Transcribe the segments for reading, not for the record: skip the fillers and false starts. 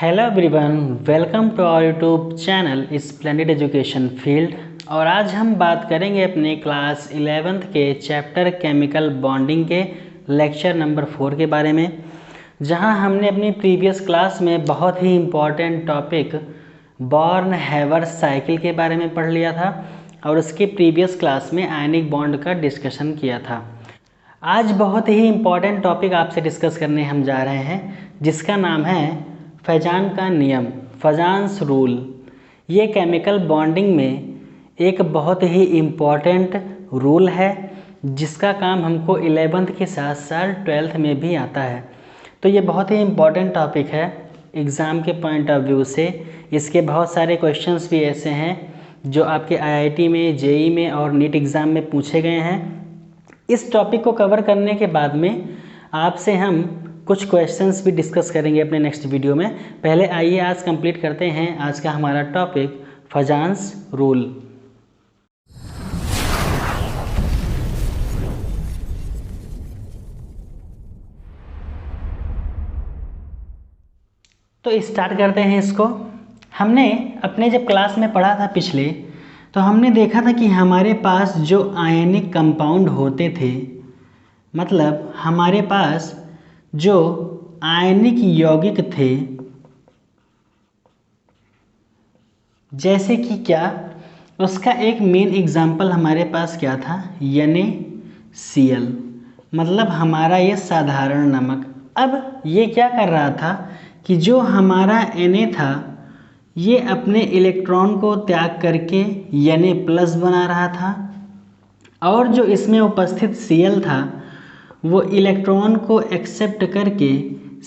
Hello everyone, welcome to our YouTube channel splendid education field. और आज हम बात करेंगे अपने क्लास 11th के चैप्टर केमिकल बॉन्डिंग के लेक्चर नंबर 4 के बारे में, जहां हमने अपनी प्रीवियस क्लास में बहुत ही इम्पॉर्टेंट टॉपिक बॉर्न हैवर साइकिल के बारे में पढ़ लिया था और उसके प्रीवियस क्लास में आयनिक बॉन्ड का डिस्कशन किया था। आज बहुत ही इम्पॉर्टेंट टॉपिक आपसे डिस्कस करने हम जा रहे हैं, जिसका नाम है फैजान का नियम, फजान्स रूल। ये केमिकल बॉन्डिंग में एक बहुत ही इम्पॉर्टेंट रूल है, जिसका काम हमको 11th के साथ साथ 12th में भी आता है। तो ये बहुत ही इम्पॉर्टेंट टॉपिक है एग्ज़ाम के पॉइंट ऑफ व्यू से। इसके बहुत सारे क्वेश्चंस भी ऐसे हैं जो आपके IIT में, JEE में और नीट एग्ज़ाम में पूछे गए हैं। इस टॉपिक को कवर करने के बाद में आपसे हम कुछ क्वेश्चंस भी डिस्कस करेंगे अपने नेक्स्ट वीडियो में। पहले आइए आज कंप्लीट करते हैं आज का हमारा टॉपिक फजान्स रूल। तो स्टार्ट करते हैं इसको। हमने अपने जब क्लास में पढ़ा था पिछले, तो हमने देखा था कि हमारे पास जो आयनिक कंपाउंड होते थे, मतलब हमारे पास जो आयनिक यौगिक थे, जैसे कि क्या, उसका एक मेन एग्जाम्पल हमारे पास क्या था, NaCl, मतलब हमारा ये साधारण नमक। अब ये क्या कर रहा था कि जो हमारा Na था, ये अपने इलेक्ट्रॉन को त्याग करके Na+ बना रहा था, और जो इसमें उपस्थित Cl था वो इलेक्ट्रॉन को एक्सेप्ट करके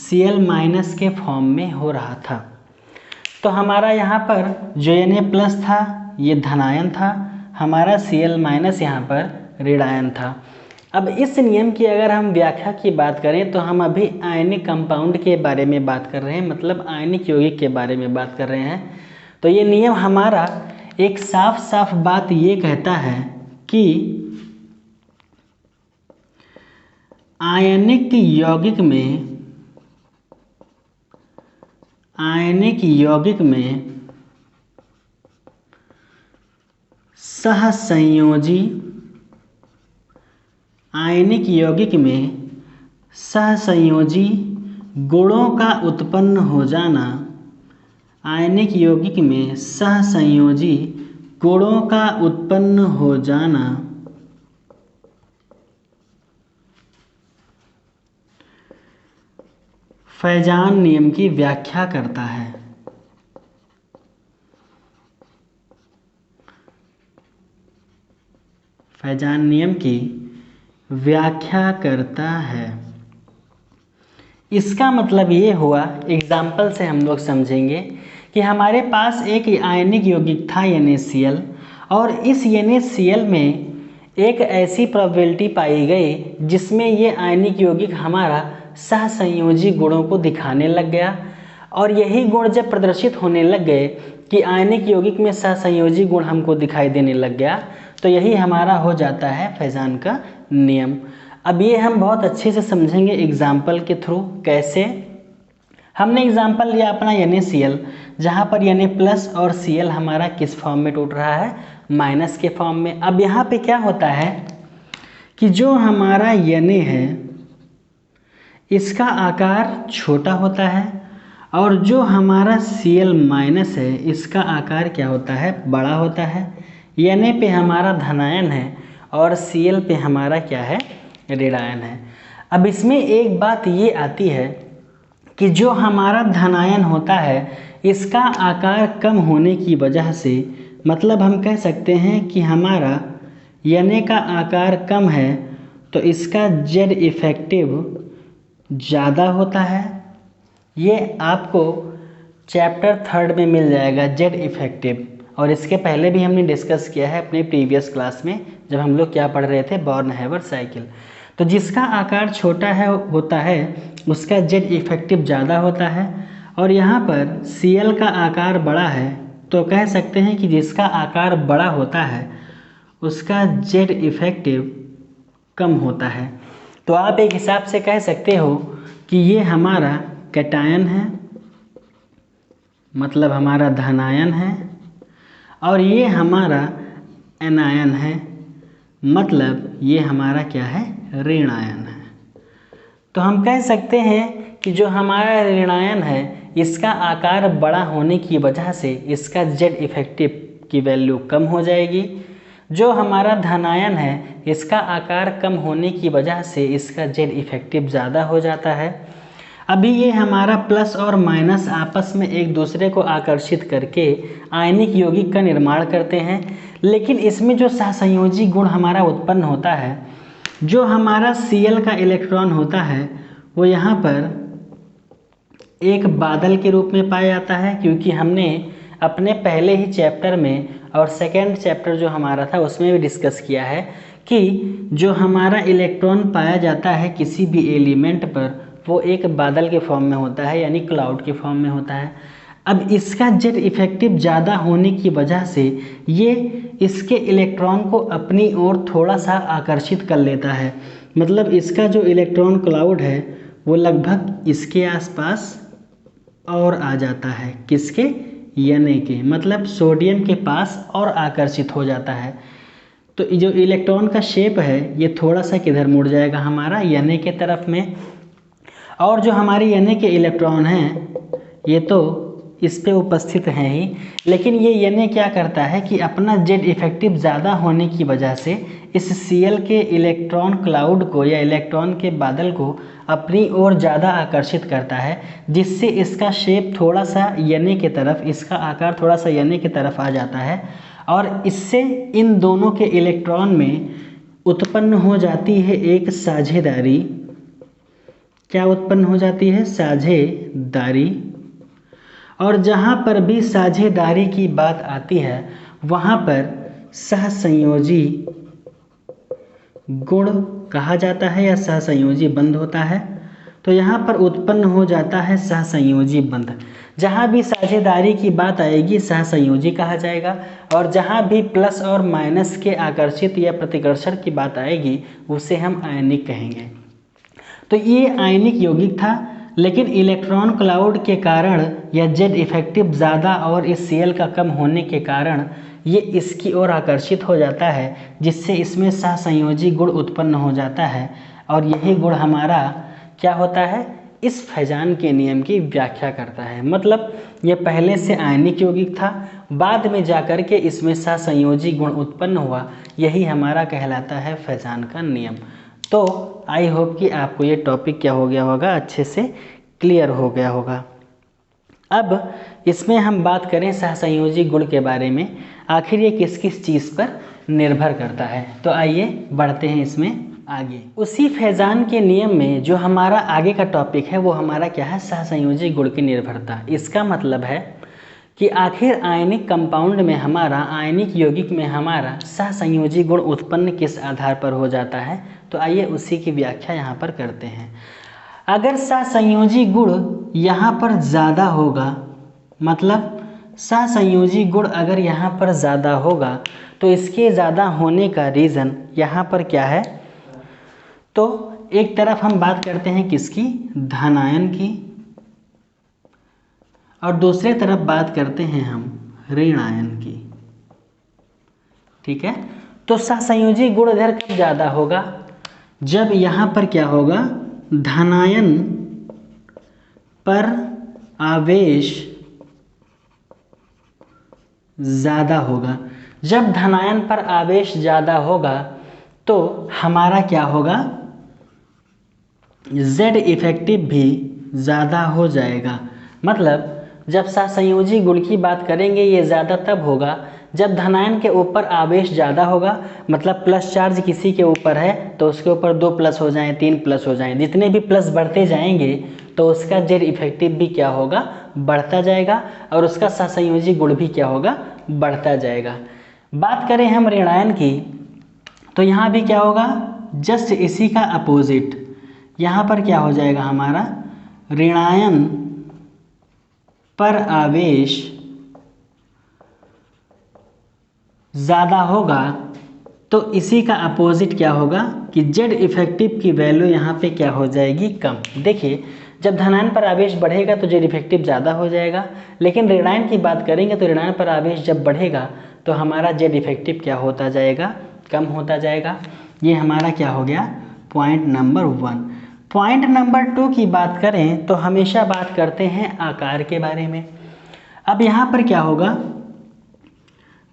Cl- के फॉर्म में हो रहा था। तो हमारा यहाँ पर जो Na+ था ये धनायन था, हमारा Cl- यहाँ पर ऋणायन था। अब इस नियम की अगर हम व्याख्या की बात करें तो हम अभी आयनिक कंपाउंड के बारे में बात कर रहे हैं, मतलब आयनिक यौगिक के बारे में बात कर रहे हैं। तो ये नियम हमारा एक साफ साफ बात ये कहता है कि आयनिक यौगिक में सहसंयोजी गुणों का उत्पन्न हो जाना, आयनिक यौगिक में सहसंयोजी गुणों का उत्पन्न हो जाना फैजान नियम की व्याख्या करता है। फैजान नियम की व्याख्या करता है। इसका मतलब ये हुआ, एग्जाम्पल से हम लोग समझेंगे कि हमारे पास एक आयनिक यौगिक था NaCl, और इस NaCl में एक ऐसी प्रोबेबिलिटी पाई गई जिसमें ये आयनिक यौगिक हमारा सहसंयोजी गुणों को दिखाने लग गया। और यही गुण जब प्रदर्शित होने लग गए कि आयनिक यौगिक में सहसंयोजी गुण हमको दिखाई देने लग गया, तो यही हमारा हो जाता है फैजान का नियम। अब ये हम बहुत अच्छे से समझेंगे एग्जाम्पल के थ्रू। कैसे? हमने एग्जाम्पल लिया अपना NaCl, जहाँ पर Na+ और Cl हमारा किस फॉर्म में टूट रहा है, माइनस के फॉर्म में। अब यहाँ पे क्या होता है कि जो हमारा Na है इसका आकार छोटा होता है, और जो हमारा Cl- है इसका आकार क्या होता है, बड़ा होता है। Na पे हमारा धनायन है और Cl पे हमारा क्या है, ऋणायन है। अब इसमें एक बात ये आती है कि जो हमारा धनायन होता है इसका आकार कम होने की वजह से, मतलब हम कह सकते हैं कि हमारा Na का आकार कम है तो इसका Z इफेक्टिव ज़्यादा होता है। ये आपको चैप्टर 3 में मिल जाएगा Z इफेक्टिव, और इसके पहले भी हमने डिस्कस किया है अपने प्रीवियस क्लास में जब हम लोग क्या पढ़ रहे थे, बॉर्न हैवर साइकिल। तो जिसका आकार छोटा होता है उसका Z इफेक्टिव ज़्यादा होता है, और यहाँ पर Cl का आकार बड़ा है तो कह सकते हैं कि जिसका आकार बड़ा होता है उसका Z इफेक्टिव कम होता है। तो आप एक हिसाब से कह सकते हो कि ये हमारा कैटायन है मतलब हमारा धनायन है, और ये हमारा एनायन है, मतलब ये हमारा क्या है, ऋणायन है। तो हम कह सकते हैं कि जो हमारा ऋणायन है इसका आकार बड़ा होने की वजह से इसका जेड इफेक्टिव की वैल्यू कम हो जाएगी। जो हमारा धनायन है इसका आकार कम होने की वजह से इसका जेड इफेक्टिव ज़्यादा हो जाता है। अभी ये हमारा प्लस और माइनस आपस में एक दूसरे को आकर्षित करके आयनिक यौगिक का निर्माण करते हैं, लेकिन इसमें जो सहसंयोजी गुण हमारा उत्पन्न होता है, जो हमारा Cl का इलेक्ट्रॉन होता है वो यहाँ पर एक बादल के रूप में पाया जाता है, क्योंकि हमने अपने पहले ही चैप्टर में और सेकेंड चैप्टर जो हमारा था उसमें भी डिस्कस किया है कि जो हमारा इलेक्ट्रॉन पाया जाता है किसी भी एलिमेंट पर वो एक बादल के फॉर्म में होता है, यानी क्लाउड के फॉर्म में होता है। अब इसका जेड इफेक्टिव ज़्यादा होने की वजह से ये इसके इलेक्ट्रॉन को अपनी ओर थोड़ा सा आकर्षित कर लेता है, मतलब इसका जो इलेक्ट्रॉन क्लाउड है वो लगभग इसके आसपास और आ जाता है, किसके, Na के, मतलब सोडियम के पास और आकर्षित हो जाता है। तो जो इलेक्ट्रॉन का शेप है ये थोड़ा सा किधर मुड़ जाएगा, हमारा Na के तरफ में, और जो हमारी Na के इलेक्ट्रॉन हैं ये तो इस पे उपस्थित हैं ही, लेकिन ये Na क्या करता है कि अपना जेड इफेक्टिव ज़्यादा होने की वजह से इस Cl के इलेक्ट्रॉन क्लाउड को या इलेक्ट्रॉन के बादल को अपनी ओर ज़्यादा आकर्षित करता है, जिससे इसका शेप थोड़ा सा Na के तरफ, इसका आकार थोड़ा सा Na के तरफ आ जाता है, और इससे इन दोनों के इलेक्ट्रॉन में उत्पन्न हो जाती है एक साझेदारी। क्या उत्पन्न हो जाती है, साझेदारी। और जहाँ पर भी साझेदारी की बात आती है वहाँ पर सहसंयोजी गुण कहा जाता है या सहसंयोजी बंध होता है। तो यहाँ पर उत्पन्न हो जाता है सहसंयोजी बंध। जहाँ भी साझेदारी की बात आएगी सहसंयोजी कहा जाएगा, और जहाँ भी प्लस और माइनस के आकर्षित या प्रतिकर्षण की बात आएगी उसे हम आयनिक कहेंगे। तो ये आयनिक यौगिक था, लेकिन इलेक्ट्रॉन क्लाउड के कारण या जेड इफेक्टिव ज़्यादा और इस Cl का कम होने के कारण ये इसकी ओर आकर्षित हो जाता है, जिससे इसमें सहसंयोजी गुण उत्पन्न हो जाता है, और यही गुण हमारा क्या होता है, इस फैजान के नियम की व्याख्या करता है। मतलब ये पहले से आयनिक यौगिक था, बाद में जाकर के इसमें सहसंयोजी गुण उत्पन्न हुआ, यही हमारा कहलाता है फैजान का नियम। तो आई होप कि आपको ये टॉपिक क्या हो गया होगा, अच्छे से क्लियर हो गया होगा। अब इसमें हम बात करें सहसंयोजी गुण के बारे में, आखिर ये किस किस चीज़ पर निर्भर करता है। तो आइए बढ़ते हैं इसमें आगे। उसी फैजान के नियम में जो हमारा आगे का टॉपिक है वो हमारा क्या है, सहसंयोजी गुण की निर्भरता। इसका मतलब है कि आखिर आयनिक कंपाउंड में हमारा, आयनिक यौगिक में हमारा सहसंयोजी गुण उत्पन्न किस आधार पर हो जाता है। तो आइए उसी की व्याख्या यहाँ पर करते हैं। अगर सहसंयोजी गुण यहाँ पर ज़्यादा होगा, मतलब सहसंयोजी गुण अगर यहाँ पर ज़्यादा होगा तो इसके ज़्यादा होने का रीज़न यहाँ पर क्या है, तो एक तरफ हम बात करते हैं किसकी, धनायन की, और दूसरे तरफ बात करते हैं हम ऋणायन की। ठीक है, तो सहसंयोजी गुण इधर कब ज़्यादा होगा, जब यहाँ पर क्या होगा, धनायन पर आवेश ज़्यादा होगा। जब धनायन पर आवेश ज़्यादा होगा तो हमारा क्या होगा, जेड इफेक्टिव भी ज़्यादा हो जाएगा। मतलब जब सहसंयोजी गुण की बात करेंगे ये ज़्यादा तब होगा जब धनायन के ऊपर आवेश ज़्यादा होगा, मतलब प्लस चार्ज किसी के ऊपर है तो उसके ऊपर 2 प्लस हो जाएं, 3 प्लस हो जाएं, जितने भी प्लस बढ़ते जाएंगे तो उसका जेड इफेक्टिव भी क्या होगा, बढ़ता जाएगा, और उसका सहसंयोजी गुण भी क्या होगा, बढ़ता जाएगा। बात करें हम ऋणायन की तो यहाँ भी क्या होगा, जस्ट इसी का अपोजिट, यहाँ पर क्या हो जाएगा हमारा, ऋणायन पर आवेश ज़्यादा होगा तो इसी का अपोजिट क्या होगा कि जेड इफेक्टिव की वैल्यू यहाँ पे क्या हो जाएगी, कम। देखिए जब धनायन पर आवेश बढ़ेगा तो जेड इफेक्टिव ज़्यादा हो जाएगा, लेकिन ऋणायन की बात करेंगे तो ऋणायन पर आवेश जब बढ़ेगा तो हमारा जेड इफेक्टिव क्या होता जाएगा, कम होता जाएगा। ये हमारा क्या हो गया, पॉइंट नंबर 1। पॉइंट नंबर 2 की बात करें तो हमेशा बात करते हैं आकार के बारे में। अब यहाँ पर क्या होगा,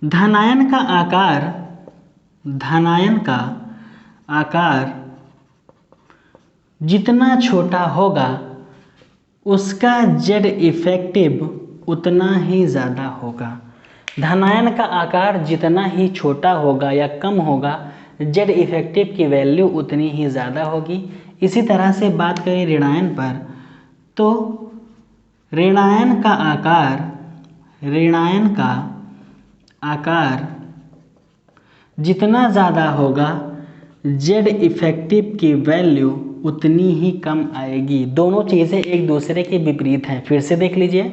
धनायन का आकार जितना छोटा होगा उसका जेड इफेक्टिव उतना ही ज़्यादा होगा। धनायन का आकार जितना ही छोटा होगा या कम होगा, जेड इफेक्टिव की वैल्यू उतनी ही ज़्यादा होगी। इसी तरह से बात करें ऋणायन पर, तो ऋणायन का आकार जितना ज़्यादा होगा, जेड इफेक्टिव की वैल्यू उतनी ही कम आएगी। दोनों चीज़ें एक दूसरे के विपरीत हैं। फिर से देख लीजिए,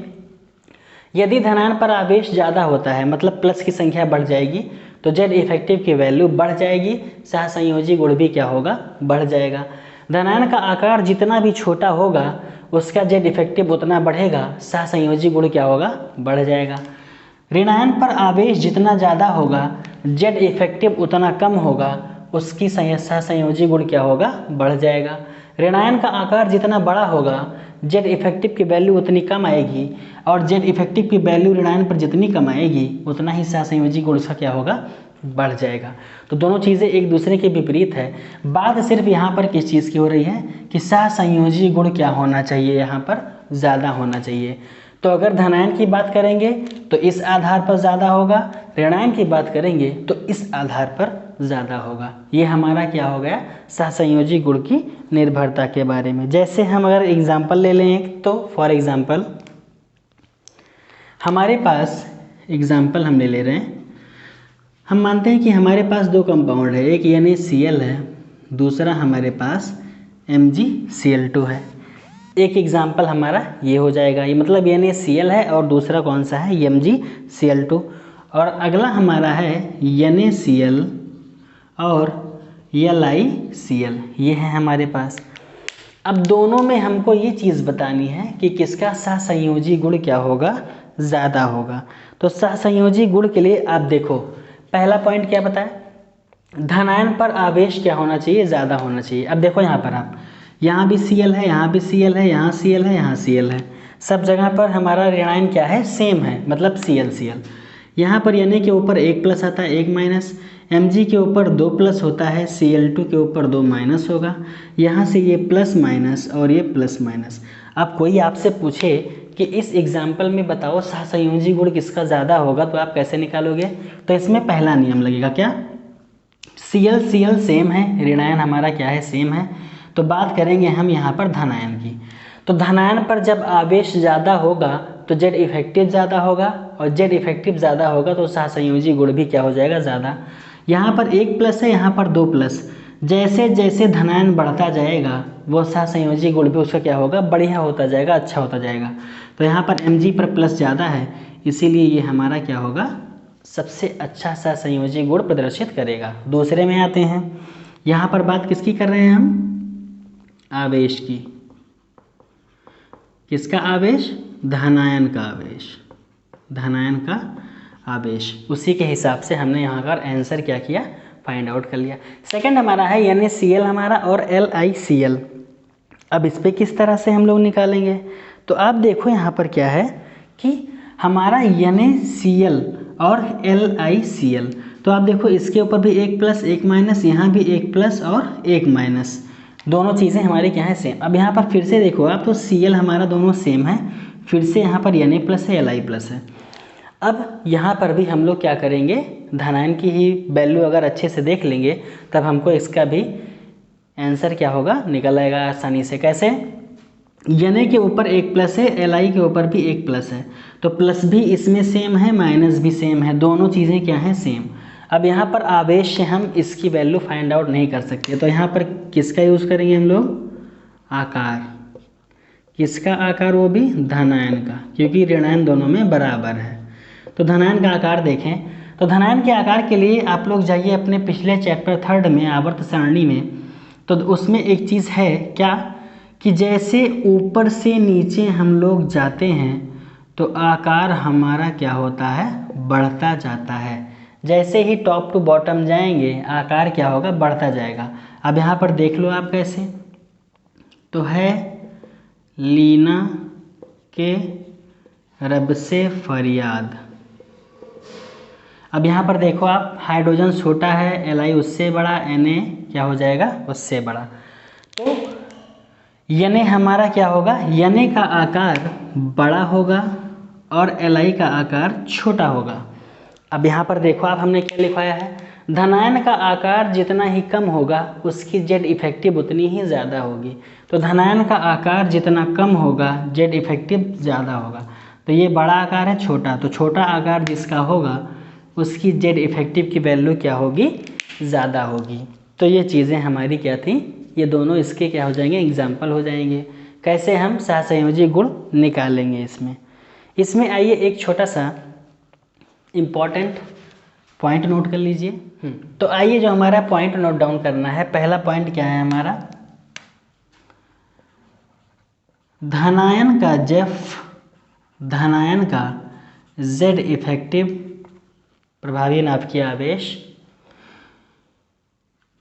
यदि धनायन पर आवेश ज़्यादा होता है मतलब प्लस की संख्या बढ़ जाएगी तो जेड इफेक्टिव की वैल्यू बढ़ जाएगी, सहसंयोजी गुण भी क्या होगा, बढ़ जाएगा। धनायन का आकार जितना भी छोटा होगा उसका जेड इफेक्टिव उतना बढ़ेगा, सहसंयोजी गुण क्या होगा, बढ़ जाएगा। ऋणायन पर आवेश जितना ज़्यादा होगा, जेड इफेक्टिव उतना कम होगा, उसकी सहसंयोजी गुण क्या होगा, बढ़ जाएगा। ऋणायन का आकार जितना बड़ा होगा, जेड इफेक्टिव की वैल्यू उतनी कम आएगी, और जेड इफेक्टिव की वैल्यू ऋणायन पर जितनी कम आएगी उतना ही सहसंयोजी गुण उसका क्या होगा, बढ़ जाएगा। तो दोनों चीज़ें एक दूसरे के विपरीत है। बात सिर्फ यहाँ पर किस चीज़ की हो रही है कि सहसंयोजी गुण क्या होना चाहिए, यहाँ पर ज़्यादा होना चाहिए। तो अगर धनायन की बात करेंगे तो इस आधार पर ज़्यादा होगा, ऋणायन की बात करेंगे तो इस आधार पर ज़्यादा होगा। ये हमारा क्या हो गया, सहसंयोजी गुण की निर्भरता के बारे में। जैसे हम अगर एग्जाम्पल ले लें तो फॉर एग्जाम्पल हमारे पास एग्जाम्पल हम ले रहे हैं, हम मानते हैं कि हमारे पास दो कंपाउंड है, एक NaCl है, दूसरा हमारे पास MgCl2 है। एक एग्जाम्पल हमारा ये हो जाएगा, ये मतलब NaCl है और दूसरा कौन सा है, MgCl2। और अगला हमारा है NaCl और LiCl, ये है हमारे पास। अब दोनों में हमको ये चीज़ बतानी है कि किसका सहसंयोजी गुण क्या होगा, ज़्यादा होगा। तो सहसंयोजी गुण के लिए आप देखो, पहला पॉइंट क्या बताया, धनायन पर आवेश क्या होना चाहिए, ज़्यादा होना चाहिए। अब देखो यहाँ पर आप, यहाँ भी Cl है, यहाँ भी Cl है, यहाँ Cl है, यहाँ Cl है, सब जगह पर हमारा ऋणायन क्या है, सेम है, मतलब Cl। यहाँ पर Na के ऊपर एक प्लस आता है, एक माइनस, Mg के ऊपर 2 प्लस होता है, Cl2 के ऊपर 2 माइनस होगा। यहाँ से ये प्लस माइनस और ये प्लस माइनस। अब कोई आपसे पूछे कि इस एग्जाम्पल में बताओ सहसंयोजी गुण किसका ज़्यादा होगा, तो आप कैसे निकालोगे, तो इसमें पहला नियम लगेगा क्या, Cl सेम है, ऋणायन हमारा क्या है, सेम है। तो बात करेंगे हम यहाँ पर धनायन की, तो धनायन पर जब आवेश ज़्यादा होगा तो जेड इफेक्टिव ज़्यादा होगा, और जेड इफेक्टिव ज़्यादा होगा तो सहसंयोजी गुण भी क्या हो जाएगा, ज़्यादा। यहाँ पर एक प्लस है, यहाँ पर 2 प्लस, जैसे जैसे धनायन बढ़ता जाएगा वो सहसंयोजी गुण भी उसका क्या होगा, बढ़िया होता जाएगा, अच्छा होता जाएगा। तो यहाँ पर Mg पर प्लस ज़्यादा है, इसीलिए ये हमारा क्या होगा, सबसे अच्छा सहसंयोजी गुण प्रदर्शित करेगा। दूसरे में आते हैं, यहाँ पर बात किसकी कर रहे हैं हम, आवेश की। किसका आवेश, धनायन का आवेश, धनायन का आवेश। उसी के हिसाब से हमने यहाँ पर आंसर क्या किया, फाइंड आउट कर लिया। सेकंड हमारा है NaCl हमारा और LiCl। अब इस पर किस तरह से हम लोग निकालेंगे, तो आप देखो यहाँ पर क्या है कि हमारा NaCl और LiCl, तो आप देखो इसके ऊपर भी एक प्लस एक माइनस, यहाँ भी एक प्लस और एक माइनस, दोनों चीज़ें हमारे क्या है, सेम। अब यहाँ पर फिर से देखो आप, तो Cl हमारा दोनों सेम है, फिर से यहाँ पर Na प्लस है, Li प्लस है। अब यहाँ पर भी हम लोग क्या करेंगे, धनायन की ही वैल्यू अगर अच्छे से देख लेंगे तब हमको इसका भी आंसर क्या होगा, निकल आएगा आसानी से। कैसे, Na के ऊपर एक प्लस है, Li के ऊपर भी एक प्लस है, तो प्लस भी इसमें सेम है, माइनस भी सेम है, दोनों चीज़ें क्या हैं, सेम। अब यहाँ पर आवेश से हम इसकी वैल्यू फाइंड आउट नहीं कर सकते, तो यहाँ पर किसका यूज़ करेंगे हम लोग, आकार। किसका आकार, वो भी धनायन का, क्योंकि ऋणायन दोनों में बराबर है। तो धनायन का आकार देखें, तो धनायन के आकार के लिए आप लोग जाइए अपने पिछले चैप्टर 3 में आवर्त सारणी में, तो उसमें एक चीज़ है क्या कि जैसे ऊपर से नीचे हम लोग जाते हैं तो आकार हमारा क्या होता है, बढ़ता जाता है। जैसे ही टॉप टू बॉटम जाएंगे आकार क्या होगा, बढ़ता जाएगा। अब यहाँ पर देख लो आप कैसे, तो है लीना के रब से फरियाद। अब यहाँ पर देखो आप, हाइड्रोजन छोटा है, Li उससे बड़ा, Na क्या हो जाएगा, उससे बड़ा। तो Na हमारा क्या होगा, Na का आकार बड़ा होगा और Li का आकार छोटा होगा। अब यहाँ पर देखो आप, हमने क्या लिखवाया है, धनायन का आकार जितना ही कम होगा उसकी जेड इफेक्टिव उतनी ही ज़्यादा होगी। तो धनायन का आकार जितना कम होगा जेड इफेक्टिव ज़्यादा होगा। तो ये बड़ा आकार है, छोटा, तो छोटा आकार जिसका होगा उसकी जेड इफेक्टिव की वैल्यू क्या होगी, ज़्यादा होगी। तो ये चीज़ें हमारी क्या थी, ये दोनों इसके क्या हो जाएंगे, एग्जाम्पल हो जाएंगे। कैसे हम सहसंयोजी गुण निकालेंगे इसमें आइए एक छोटा सा इम्पॉर्टेंट पॉइंट नोट कर लीजिए। तो आइए जो हमारा पॉइंट नोट डाउन करना है, पहला पॉइंट क्या है हमारा, धनायन का जेड इफेक्टिव प्रभावी नाभिकीय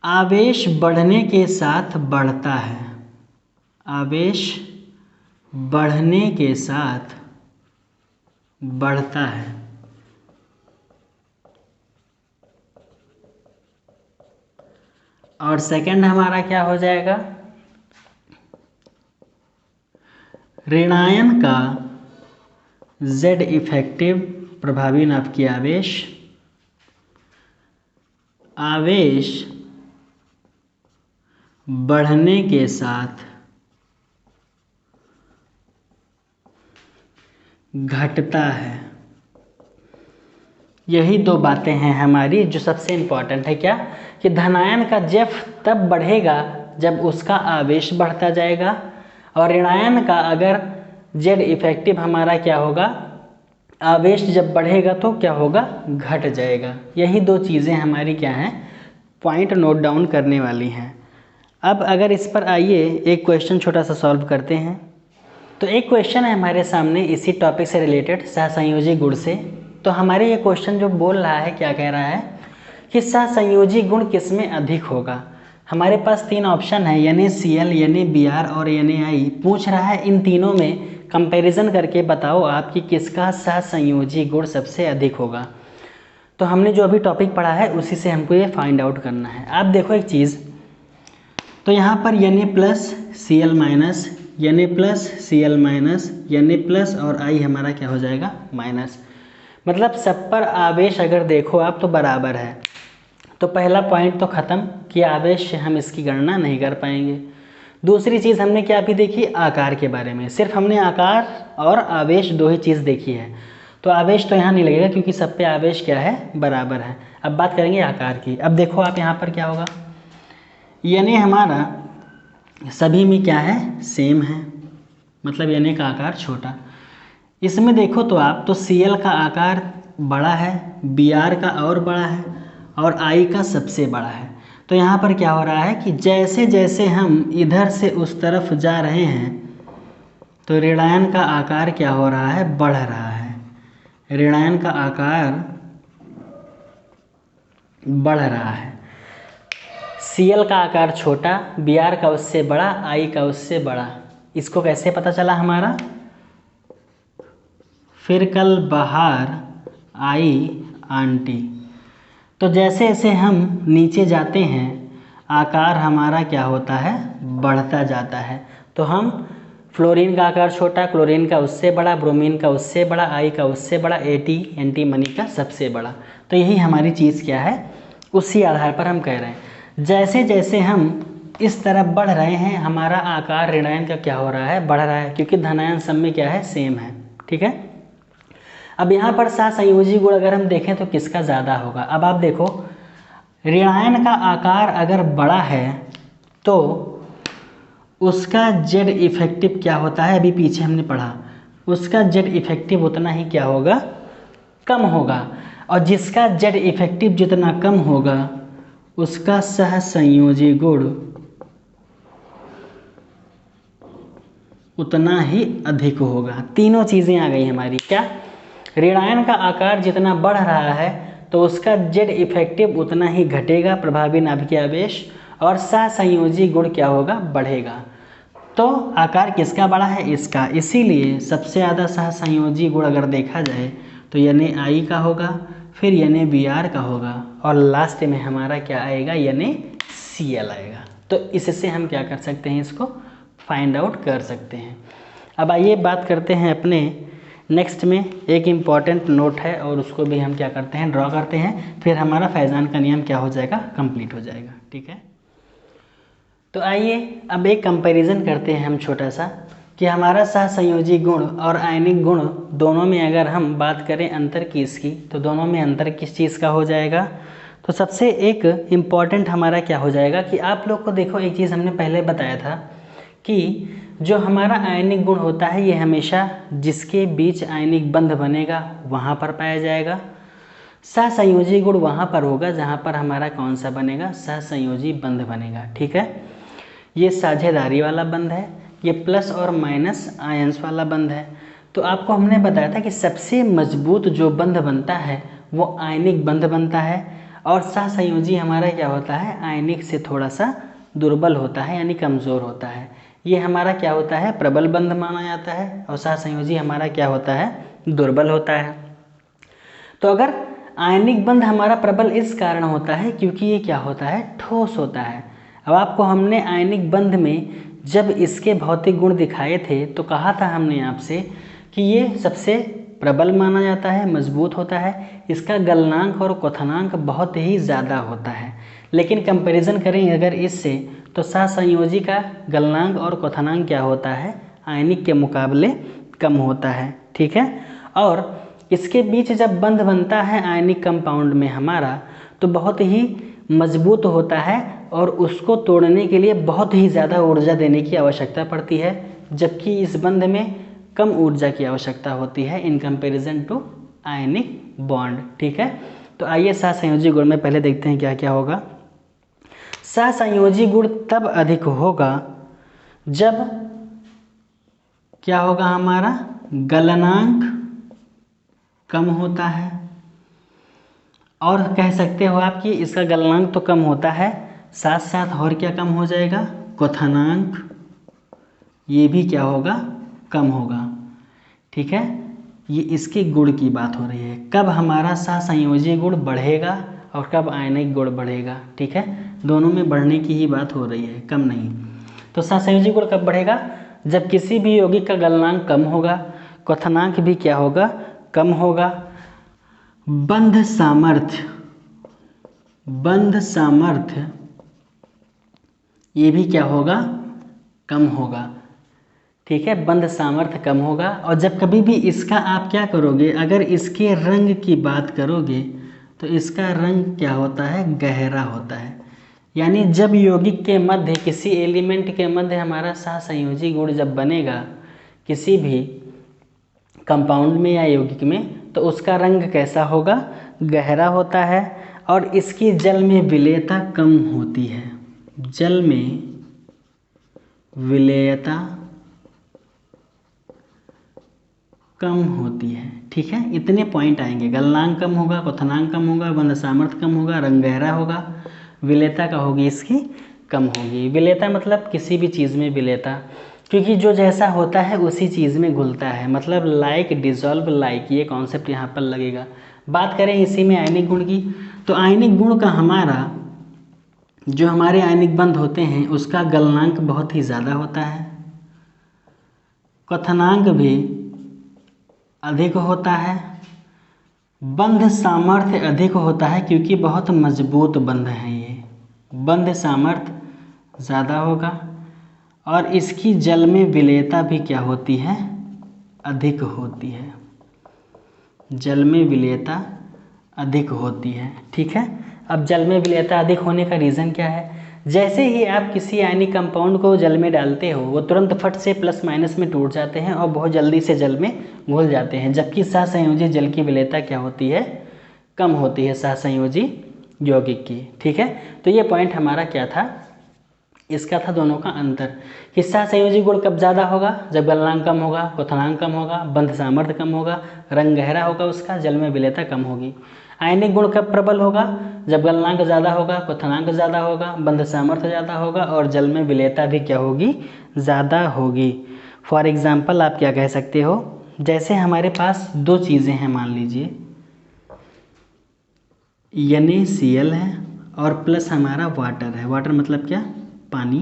आवेश बढ़ने के साथ बढ़ता है, आवेश बढ़ने के साथ बढ़ता है। और सेकंड हमारा क्या हो जाएगा, ऋणायन का जेड इफेक्टिव प्रभावी नाभिकीय आवेश बढ़ने के साथ घटता है। यही दो बातें हैं हमारी जो सबसे इम्पॉर्टेंट है, क्या कि धनायन का जेफ तब बढ़ेगा जब उसका आवेश बढ़ता जाएगा, और ऋणायन का अगर जेड इफेक्टिव हमारा क्या होगा, आवेश जब बढ़ेगा तो क्या होगा, घट जाएगा। यही दो चीज़ें हमारी क्या हैं, पॉइंट नोट डाउन करने वाली हैं। अब अगर इस पर आइए एक क्वेश्चन छोटा सा सॉल्व करते हैं। तो एक क्वेश्चन है हमारे सामने इसी टॉपिक से रिलेटेड, सहसंयोजी गुण से। तो हमारे ये क्वेश्चन जो बोल रहा है, क्या कह रहा है कि सहसंयोजी गुण किसमें अधिक होगा। हमारे पास तीन ऑप्शन है, NaCl, NaBr और NaI। पूछ रहा है इन तीनों में कंपैरिजन करके बताओ आप कि किसका सहसंयोजी गुण सबसे अधिक होगा। तो हमने जो अभी टॉपिक पढ़ा है उसी से हमको ये फाइंड आउट करना है। आप देखो एक चीज़, तो यहाँ पर Na+Cl-, Na+Cl-, और I हमारा क्या हो जाएगा, माइनस। मतलब सब पर आवेश अगर देखो आप तो बराबर है। तो पहला पॉइंट तो ख़त्म कि आवेश से हम इसकी गणना नहीं कर पाएंगे। दूसरी चीज़ हमने क्या भी देखी, आकार के बारे में। सिर्फ हमने आकार और आवेश दो ही चीज़ देखी है, तो आवेश तो यहाँ नहीं लगेगा क्योंकि सब पे आवेश क्या है, बराबर है। अब बात करेंगे आकार की। अब देखो आप यहाँ पर क्या होगा, Na हमारा सभी में क्या है, सेम है, मतलब Na का आकार छोटा। इसमें देखो तो आप, तो Cl का आकार बड़ा है, Br का और बड़ा है, और I का सबसे बड़ा है। तो यहाँ पर क्या हो रहा है कि जैसे जैसे हम इधर से उस तरफ जा रहे हैं तो ऋणायन का आकार क्या हो रहा है, बढ़ रहा है। ऋणायन का आकार बढ़ रहा है। Cl का आकार छोटा, Br का उससे बड़ा, I का उससे बड़ा। इसको कैसे पता चला हमारा, फिर कल बाहर आई आंटी। तो जैसे जैसे हम नीचे जाते हैं आकार हमारा क्या होता है, बढ़ता जाता है। तो हम फ्लोरीन का आकार छोटा, क्लोरीन का उससे बड़ा, ब्रोमीन का उससे बड़ा, I का उससे बड़ा, एंटी मनी का सबसे बड़ा। तो यही हमारी चीज़ क्या है, उसी आधार पर हम कह रहे हैं जैसे जैसे हम इस तरफ बढ़ रहे हैं हमारा आकार ऋणायन का क्या हो रहा है, बढ़ रहा है, क्योंकि धनायन सब में क्या है, सेम है। ठीक है। अब यहाँ पर सहसंयोजी गुण अगर हम देखें तो किसका ज़्यादा होगा। अब आप देखो, ऋणायन का आकार अगर बड़ा है तो उसका जेड इफेक्टिव क्या होता है, अभी पीछे हमने पढ़ा, उसका जेड इफेक्टिव उतना ही क्या होगा, कम होगा। और जिसका जेड इफेक्टिव जितना कम होगा उसका सहसंयोजी गुण उतना ही अधिक होगा। तीनों चीज़ें आ गई हमारी। क्या? ऋणायन का आकार जितना बढ़ रहा है तो उसका जेड इफेक्टिव उतना ही घटेगा प्रभावी नाभिकीय आवेश, और सहसंयोजी गुण क्या होगा? बढ़ेगा। तो आकार किसका बड़ा है? इसका। इसीलिए सबसे ज़्यादा सहसंयोजी गुण अगर देखा जाए तो Na का होगा, फिर NaBr का होगा, और लास्ट में हमारा क्या आएगा? NaCl आएगा। तो इससे हम क्या कर सकते हैं? इसको फाइंड आउट कर सकते हैं। अब आइए बात करते हैं अपने नेक्स्ट में। एक इम्पॉर्टेंट नोट है और उसको भी हम क्या करते हैं? ड्रॉ करते हैं, फिर हमारा फैजान का नियम क्या हो जाएगा? कंप्लीट हो जाएगा। ठीक है, तो आइए अब एक कंपैरिजन करते हैं हम छोटा सा, कि हमारा सहसंयोजी गुण और आयनिक गुण दोनों में अगर हम बात करें अंतर की इसकी, तो दोनों में अंतर किस चीज़ का हो जाएगा? तो सबसे एक इम्पॉर्टेंट हमारा क्या हो जाएगा कि आप लोग को देखो, एक चीज़ हमने पहले बताया था कि जो हमारा आयनिक गुण होता है ये हमेशा जिसके बीच आयनिक बंध बनेगा वहाँ पर पाया जाएगा। सहसंयोजी गुण वहाँ पर होगा जहाँ पर हमारा कौन सा बनेगा? सहसंयोजी बंध बनेगा। ठीक है, ये साझेदारी वाला बंध है, ये प्लस और माइनस आयंस वाला बंध है। तो आपको हमने बताया था कि सबसे मजबूत जो बंध बनता है वो आयनिक बंध बनता है, और सहसंयोजी हमारा क्या होता है? आयनिक से थोड़ा सा दुर्बल होता है, यानी कमज़ोर होता है। ये हमारा क्या होता है? प्रबल बंध माना जाता है, और सहसंयोजी हमारा क्या होता है? दुर्बल होता है। तो अगर आयनिक बंध हमारा प्रबल इस कारण होता है क्योंकि ये क्या होता है? ठोस होता है। अब आपको हमने आयनिक बंध में जब इसके भौतिक गुण दिखाए थे तो कहा था हमने आपसे कि ये सबसे प्रबल माना जाता है, मजबूत होता है, इसका गलनांक और क्वथनांक बहुत ही ज़्यादा होता है। लेकिन कंपैरिजन करें अगर इससे, तो सहसंयोजी का गलनांक और क्वथनांक क्या होता है? आयनिक के मुकाबले कम होता है। ठीक है, और इसके बीच जब बंध बनता है आयनिक कंपाउंड में हमारा, तो बहुत ही मजबूत होता है और उसको तोड़ने के लिए बहुत ही ज़्यादा ऊर्जा देने की आवश्यकता पड़ती है, जबकि इस बंध में कम ऊर्जा की आवश्यकता होती है in comparison to ionic bond. ठीक है, तो आइए सहसंयोजी गुण में पहले देखते हैं क्या क्या होगा। सहसंयोजी गुण तब अधिक होगा जब क्या होगा? हमारा गलनांक कम होता है, और कह सकते हो आप कि इसका गलनांक तो कम होता है, साथ साथ और क्या कम हो जाएगा? क्वथनांक, ये भी क्या होगा? कम होगा। ठीक है, ये इसके गुण की बात हो रही है, कब हमारा सहसंयोजी गुण बढ़ेगा और कब आयनिक गुण बढ़ेगा। ठीक है, दोनों में बढ़ने की ही बात हो रही है, कम नहीं। तो सहसंयोजी गुण कब बढ़ेगा? जब किसी भी यौगिक का गलनांक कम होगा, क्वथनांक भी क्या होगा? कम होगा, बंध सामर्थ्य ये भी क्या होगा? कम होगा। ठीक है, बंध सामर्थ्य कम होगा। और जब कभी भी इसका आप क्या करोगे? अगर इसके रंग की बात करोगे तो इसका रंग क्या होता है? गहरा होता है। यानी जब यौगिक के मध्य, किसी एलिमेंट के मध्य हमारा सहसंयोजी गुण जब बनेगा किसी भी कंपाउंड में या यौगिक में, तो उसका रंग कैसा होगा? गहरा होता है, और इसकी जल में विलेयता कम होती है। जल में विलेयता कम होती है। ठीक है, इतने पॉइंट आएंगे। गलनांक कम होगा, क्वथनांक कम होगा, बंध सामर्थ्य कम होगा, रंग गहरा होगा, विलेयता का होगी इसकी कम होगी। विलेयता मतलब किसी भी चीज़ में विलेयता, क्योंकि जो जैसा होता है उसी चीज़ में घुलता है, मतलब लाइक डिजॉल्व लाइक, ये कॉन्सेप्ट यहाँ पर लगेगा। बात करें इसी में आयनिक गुण की, तो आयनिक गुण का हमारा जो हमारे आयनिक बंध होते हैं उसका गलनांक बहुत ही ज़्यादा होता है, क्वथनांक भी अधिक होता है, बंध सामर्थ्य अधिक होता है क्योंकि बहुत मजबूत बंध है ये, बंध सामर्थ्य ज़्यादा होगा, और इसकी जल में विलेयता भी क्या होती है? अधिक होती है। जल में विलेयता अधिक होती है। ठीक है, अब जल में विलेयता अधिक होने का रीज़न क्या है? जैसे ही आप किसी आयनिक कंपाउंड को जल में डालते हो वो तुरंत फट से प्लस माइनस में टूट जाते हैं और बहुत जल्दी से जल में घुल जाते हैं, जबकि सहसंयोजी जल की विलेयता क्या होती है? कम होती है सहसंयोजी यौगिक की। ठीक है, तो ये पॉइंट हमारा क्या था? इसका था दोनों का अंतर कि सहसंयोजी गुण कब ज़्यादा होगा, जब गलनांक कम होगा, क्वथनांक कम होगा, बंध सामर्थ्य कम होगा, रंग गहरा होगा उसका, जल में विलेयता कम होगी। आयनिक गुण कब प्रबल होगा, जब गलनांक ज़्यादा होगा, क्वथनांक ज़्यादा होगा, बंध सामर्थ्य ज़्यादा होगा और जल में विलेयता भी क्या होगी, ज़्यादा होगी। फॉर एग्जाम्पल आप क्या कह सकते हो, जैसे हमारे पास दो चीज़ें हैं, मान लीजिए NaCl है और प्लस हमारा वाटर है। वाटर मतलब क्या, पानी।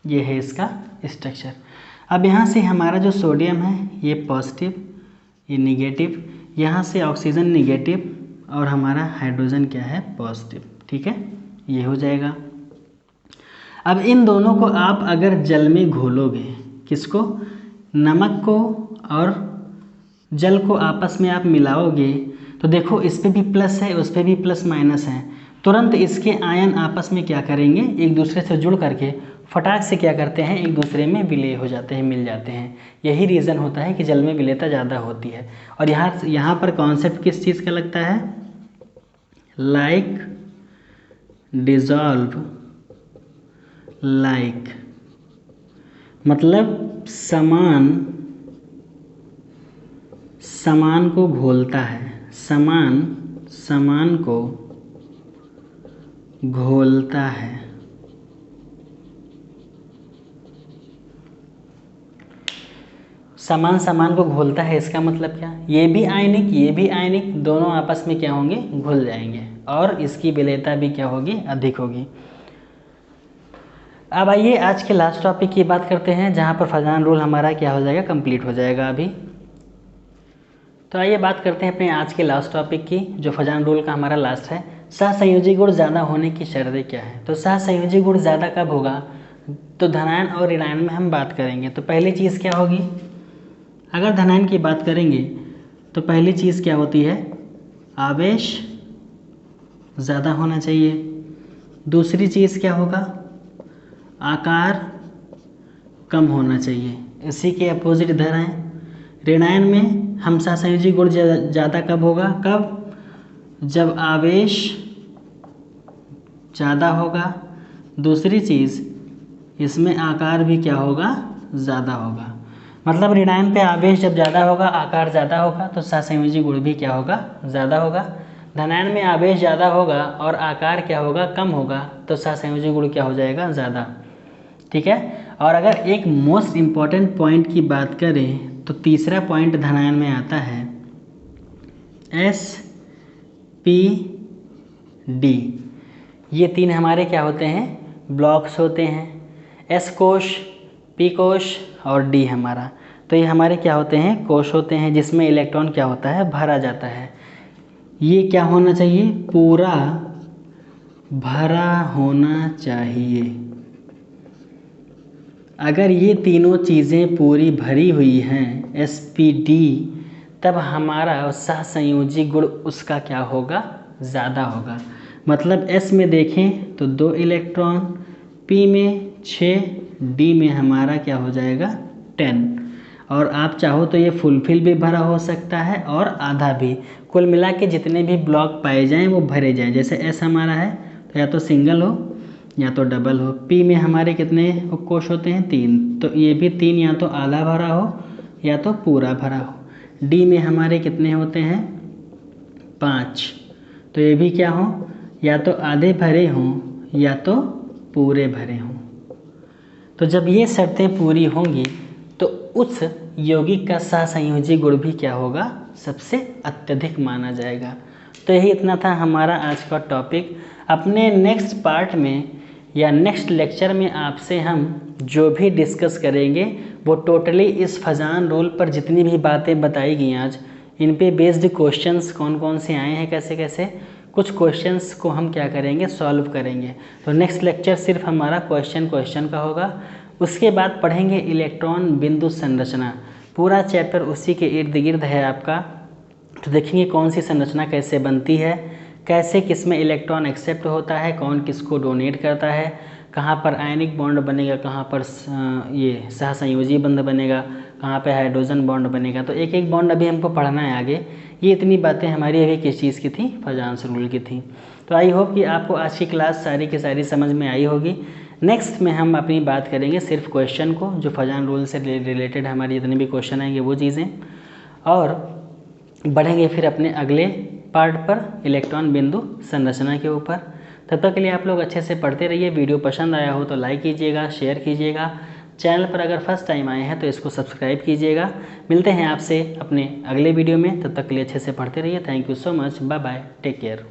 ये है इसका स्ट्रक्चर। अब यहाँ से हमारा जो सोडियम है ये पॉजिटिव, ये निगेटिव, यहाँ से ऑक्सीजन निगेटिव और हमारा हाइड्रोजन क्या है, पॉजिटिव। ठीक है, ये हो जाएगा। अब इन दोनों को आप अगर जल में घोलोगे, किसको, नमक को और जल को आपस में आप मिलाओगे, तो देखो इस पे भी प्लस है, उस पे भी प्लस माइनस है। तुरंत इसके आयन आपस में क्या करेंगे, एक दूसरे से जुड़ करके फटाक से क्या करते हैं, एक दूसरे में विलय हो जाते हैं, मिल जाते हैं। यही रीज़न होता है कि जल में विलेयता ज़्यादा होती है। और यहाँ पर कॉन्सेप्ट किस चीज़ का लगता है, लाइक डिजॉल्व लाइक, मतलब समान को घोलता है, समान को घोलता है। समान को घोलता है, इसका मतलब क्या, ये भी आयनिक दोनों आपस में क्या होंगे, घुल जाएंगे और इसकी विलेयता भी क्या होगी, अधिक होगी। अब आइए आज के लास्ट टॉपिक की बात करते हैं, जहाँ पर फजान रूल हमारा क्या हो जाएगा, कंप्लीट हो जाएगा अभी। तो आइए बात करते हैं अपने आज के लास्ट टॉपिक की, जो फजान रूल का हमारा लास्ट है। सहसंयोजी गुण ज़्यादा होने की शर्तें क्या है। तो सहसंयोजी गुण ज़्यादा कब होगा, तो धनायन और ऋणायन में हम बात करेंगे। तो पहली चीज़ क्या होगी, अगर धनायन की बात करेंगे तो पहली चीज़ क्या होती है, आवेश ज़्यादा होना चाहिए। दूसरी चीज़ क्या होगा, आकार कम होना चाहिए। इसी के अपोजिट इधर हैं, ऋणायन में हम सहसंयोजी गुण ज़्यादा कब होगा, कब, जब आवेश ज़्यादा होगा। दूसरी चीज़ इसमें आकार भी क्या होगा, ज़्यादा होगा। मतलब ऋणायन पे आवेश जब ज़्यादा होगा, आकार ज़्यादा होगा, तो सहसंयोजी गुण भी क्या होगा, ज़्यादा होगा। धनायन में आवेश ज़्यादा होगा और आकार क्या होगा, कम होगा, तो सहसंयोजी गुण क्या हो जाएगा, ज़्यादा। ठीक है। और अगर एक मोस्ट इम्पॉर्टेंट पॉइंट की बात करें तो तीसरा पॉइंट धनायन में आता है SPD। ये तीन हमारे क्या होते हैं, ब्लॉक्स होते हैं, S कोश, P कोश और D हमारा। तो ये हमारे क्या होते हैं, कोश होते हैं, जिसमें इलेक्ट्रॉन क्या होता है, भरा जाता है। ये क्या होना चाहिए, पूरा भरा होना चाहिए। अगर ये तीनों चीज़ें पूरी भरी हुई हैं, SPD, तब हमारा सहसंयोजी गुण उसका क्या होगा, ज़्यादा होगा। मतलब S में देखें तो 2 इलेक्ट्रॉन, P में 6, D में हमारा क्या हो जाएगा, 10। और आप चाहो तो ये फुलफिल भी भरा हो सकता है और आधा भी। कुल मिला के जितने भी ब्लॉक पाए जाएं वो भरे जाएं। जैसे S हमारा है तो या तो सिंगल हो या तो डबल हो। P में हमारे कितने कोश होते हैं, 3, तो ये भी 3 या तो आधा भरा हो या तो पूरा भरा हो। D में हमारे कितने होते हैं, 5, तो ये भी क्या हो, या तो आधे भरे हों या तो पूरे भरे हों। तो जब ये शर्तें पूरी होंगी तो उस यौगिक का सहसंयोजी गुण भी क्या होगा, सबसे अत्यधिक माना जाएगा। तो यही इतना था हमारा आज का टॉपिक। अपने नेक्स्ट पार्ट में या नेक्स्ट लेक्चर में आपसे हम जो भी डिस्कस करेंगे वो टोटली इस फजान रूल पर जितनी भी बातें बताई गई आज, इन पे बेस्ड क्वेश्चंस कौन कौन से आए हैं, कैसे कैसे कुछ क्वेश्चंस को हम क्या करेंगे, सॉल्व करेंगे। तो नेक्स्ट लेक्चर सिर्फ हमारा क्वेश्चन का होगा। उसके बाद पढ़ेंगे इलेक्ट्रॉन बिंदु संरचना, पूरा चैप्टर उसी के इर्द गिर्द है आपका। तो देखेंगे कौन सी संरचना कैसे बनती है, कैसे किस में इलेक्ट्रॉन एक्सेप्ट होता है, कौन किसको डोनेट करता है, कहाँ पर आयनिक बॉन्ड बनेगा, कहाँ पर ये सहसंयोजी बंध बनेगा, कहाँ पे हाइड्रोजन बॉन्ड बनेगा। तो एक एक बॉन्ड अभी हमको पढ़ना है आगे। ये इतनी बातें हमारी अभी किस चीज़ की थी, फजांस रूल की थी। तो आई होप कि आपको आज की क्लास सारी की सारी समझ में आई होगी। नेक्स्ट में हम अपनी बात करेंगे सिर्फ क्वेश्चन को, जो फजान रूल से रिलेटेड हमारी जितने भी क्वेश्चन आएंगे वो चीज़ें, और बढ़ेंगे फिर अपने अगले पार्ट पर इलेक्ट्रॉन बिंदु संरचना के ऊपर। तब तक के लिए आप लोग अच्छे से पढ़ते रहिए। वीडियो पसंद आया हो तो लाइक कीजिएगा, शेयर कीजिएगा। चैनल पर अगर फर्स्ट टाइम आए हैं तो इसको सब्सक्राइब कीजिएगा। मिलते हैं आपसे अपने अगले वीडियो में, तब तक के लिए अच्छे से पढ़ते रहिए। Thank you so much, bye bye, take care.